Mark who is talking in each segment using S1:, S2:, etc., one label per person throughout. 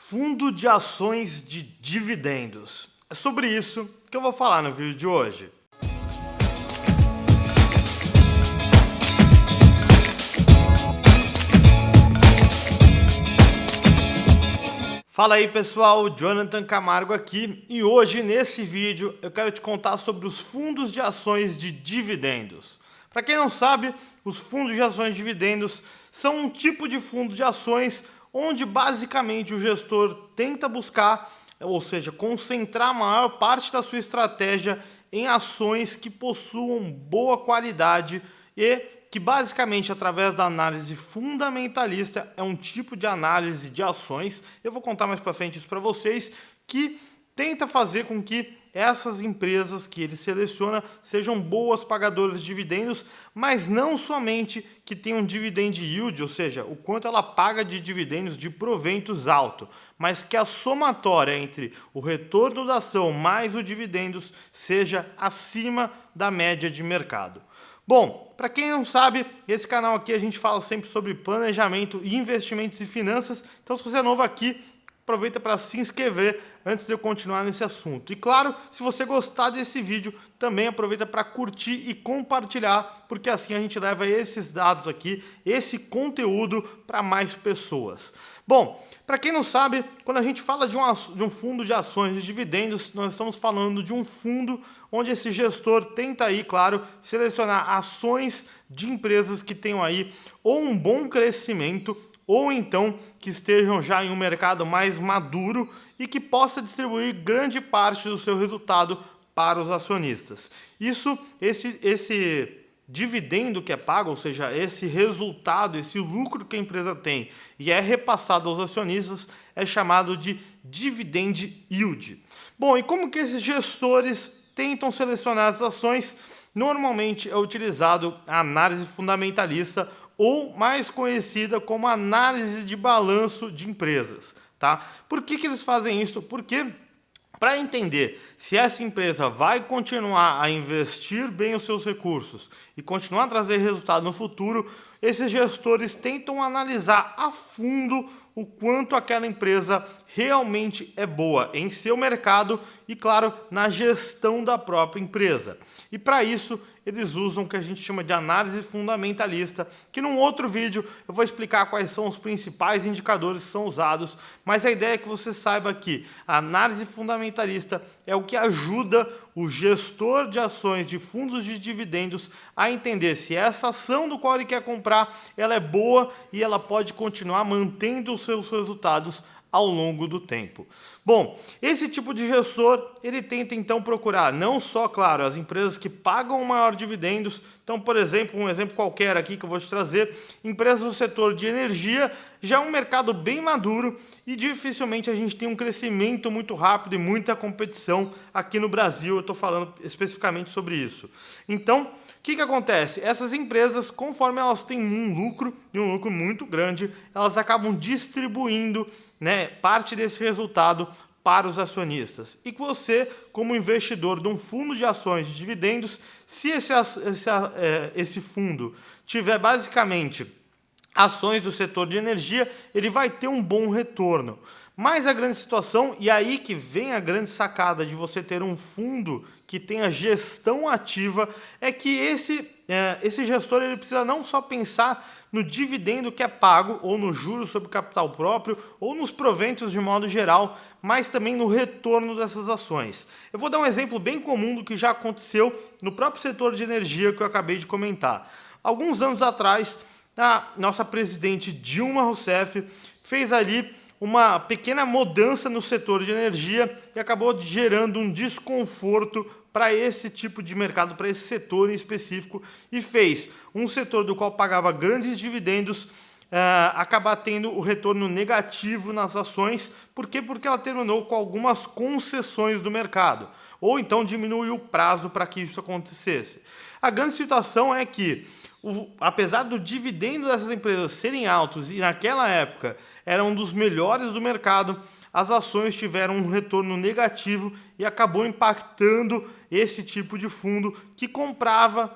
S1: Fundo de ações de dividendos. É sobre isso que eu vou falar no vídeo de hoje. Fala aí pessoal, Jonathan Camargo aqui e hoje nesse vídeo eu quero te contar sobre os fundos de ações de dividendos. Para quem não sabe, os fundos de ações de dividendos são um tipo de fundo de ações onde basicamente o gestor tenta buscar, ou seja, concentrar a maior parte da sua estratégia em ações que possuam boa qualidade e que basicamente através da análise fundamentalista é um tipo de análise de ações, eu vou contar mais para frente isso para vocês, que tenta fazer com que essas empresas que ele seleciona sejam boas pagadoras de dividendos, mas não somente que tenham dividend yield, ou seja, o quanto ela paga de dividendos de proventos alto, mas que a somatória entre o retorno da ação mais o dividendos seja acima da média de mercado. Bom, para quem não sabe, esse canal aqui a gente fala sempre sobre planejamento, investimentos e finanças, então se você é novo aqui, aproveita para se inscrever antes de eu continuar nesse assunto. E claro, se você gostar desse vídeo, também aproveita para curtir e compartilhar, porque assim a gente leva esses dados aqui, esse conteúdo para mais pessoas. Bom, para quem não sabe, quando a gente fala de um fundo de ações de dividendos, nós estamos falando de um fundo onde esse gestor tenta aí, claro, selecionar ações de empresas que tenham aí ou um bom crescimento ou então que estejam já em um mercado mais maduro e que possa distribuir grande parte do seu resultado para os acionistas. Esse dividendo que é pago, ou seja, esse resultado, esse lucro que a empresa tem e é repassado aos acionistas, é chamado de dividend yield. Bom, e como que esses gestores tentam selecionar as ações? Normalmente é utilizado a análise fundamentalista, ou mais conhecida como análise de balanço de empresas, tá? Por que eles fazem isso? Porque para entender se essa empresa vai continuar a investir bem os seus recursos e continuar a trazer resultado no futuro, esses gestores tentam analisar a fundo o quanto aquela empresa realmente é boa em seu mercado e, claro, na gestão da própria empresa. E para isso, eles usam o que a gente chama de análise fundamentalista, que num outro vídeo eu vou explicar quais são os principais indicadores que são usados, mas a ideia é que você saiba que a análise fundamentalista é o que ajuda o gestor de ações de fundos de dividendos a entender se essa ação do qual ele quer comprar ela é boa e ela pode continuar mantendo os seus resultados ao longo do tempo. Bom, esse tipo de gestor, ele tenta então procurar não só, claro, as empresas que pagam maior dividendos. Então, por exemplo, um exemplo qualquer aqui que eu vou te trazer, empresas do setor de energia, já é um mercado bem maduro e dificilmente a gente tem um crescimento muito rápido e muita competição aqui no Brasil. Eu estou falando especificamente sobre isso. Então, o que acontece? Essas empresas, conforme elas têm um lucro, e um lucro muito grande, elas acabam distribuindo, né, parte desse resultado para os acionistas. E que você, como investidor de um fundo de ações de dividendos, se esse fundo tiver basicamente ações do setor de energia, ele vai ter um bom retorno. Mas a grande situação, e aí que vem a grande sacada de você ter um fundo que tenha gestão ativa, é que esse gestor ele precisa não só pensar no dividendo que é pago, ou no juros sobre capital próprio, ou nos proventos de modo geral, mas também no retorno dessas ações. Eu vou dar um exemplo bem comum do que já aconteceu no próprio setor de energia que eu acabei de comentar. Alguns anos atrás, a nossa presidente Dilma Rousseff fez ali uma pequena mudança no setor de energia e acabou gerando um desconforto para esse tipo de mercado, para esse setor em específico, e fez um setor do qual pagava grandes dividendos acabar tendo o retorno negativo nas ações. Por quê? Porque ela terminou com algumas concessões do mercado, ou então diminuiu o prazo para que isso acontecesse. A grande situação é que, apesar do dividendo dessas empresas serem altos e naquela época eram um dos melhores do mercado, as ações tiveram um retorno negativo e acabou impactando esse tipo de fundo que comprava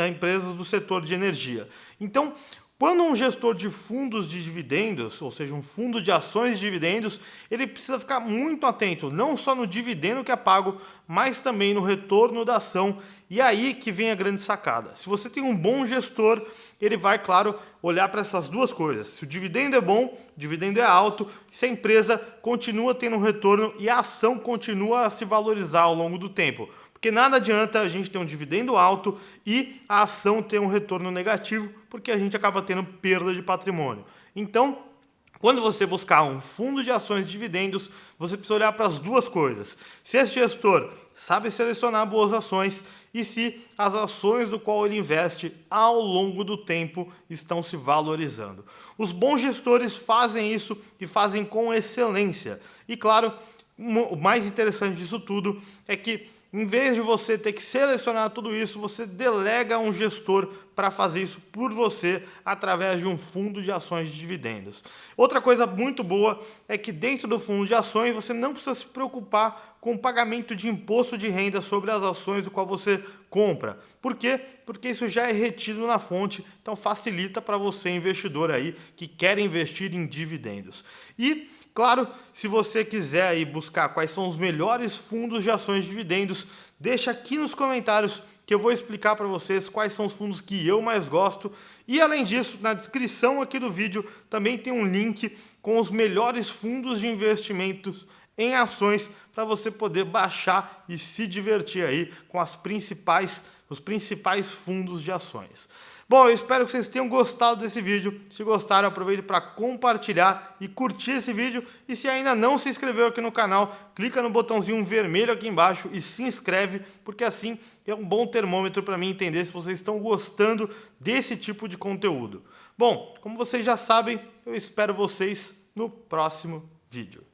S1: empresas do setor de energia. Então, Quando um gestor de fundos de dividendos, ou seja, um fundo de ações de dividendos, ele precisa ficar muito atento, não só no dividendo que é pago, mas também no retorno da ação. E aí que vem a grande sacada. Se você tem um bom gestor, ele vai, claro, olhar para essas duas coisas. Se o dividendo é bom, o dividendo é alto, se a empresa continua tendo um retorno e a ação continua a se valorizar ao longo do tempo. Porque nada adianta a gente ter um dividendo alto e a ação ter um retorno negativo, porque a gente acaba tendo perda de patrimônio. Então, quando você buscar um fundo de ações de dividendos, você precisa olhar para as duas coisas. Se esse gestor sabe selecionar boas ações e se as ações do qual ele investe ao longo do tempo estão se valorizando. Os bons gestores fazem isso e fazem com excelência. E claro, o mais interessante disso tudo é que em vez de você ter que selecionar tudo isso, você delega um gestor para fazer isso por você através de um fundo de ações de dividendos. Outra coisa muito boa é que dentro do fundo de ações você não precisa se preocupar com o pagamento de imposto de renda sobre as ações do qual você compra. Por quê? Porque isso já é retido na fonte, então facilita para você, investidor aí, que quer investir em dividendos. E claro, se você quiser aí buscar quais são os melhores fundos de ações de dividendos, deixa aqui nos comentários que eu vou explicar para vocês quais são os fundos que eu mais gosto. E além disso, na descrição aqui do vídeo também tem um link com os melhores fundos de investimentos em ações para você poder baixar e se divertir aí com os principais fundos de ações. Bom, eu espero que vocês tenham gostado desse vídeo. Se gostaram, aproveite para compartilhar e curtir esse vídeo. E se ainda não se inscreveu aqui no canal, clica no botãozinho vermelho aqui embaixo e se inscreve, porque assim é um bom termômetro para mim entender se vocês estão gostando desse tipo de conteúdo. Bom, como vocês já sabem, eu espero vocês no próximo vídeo.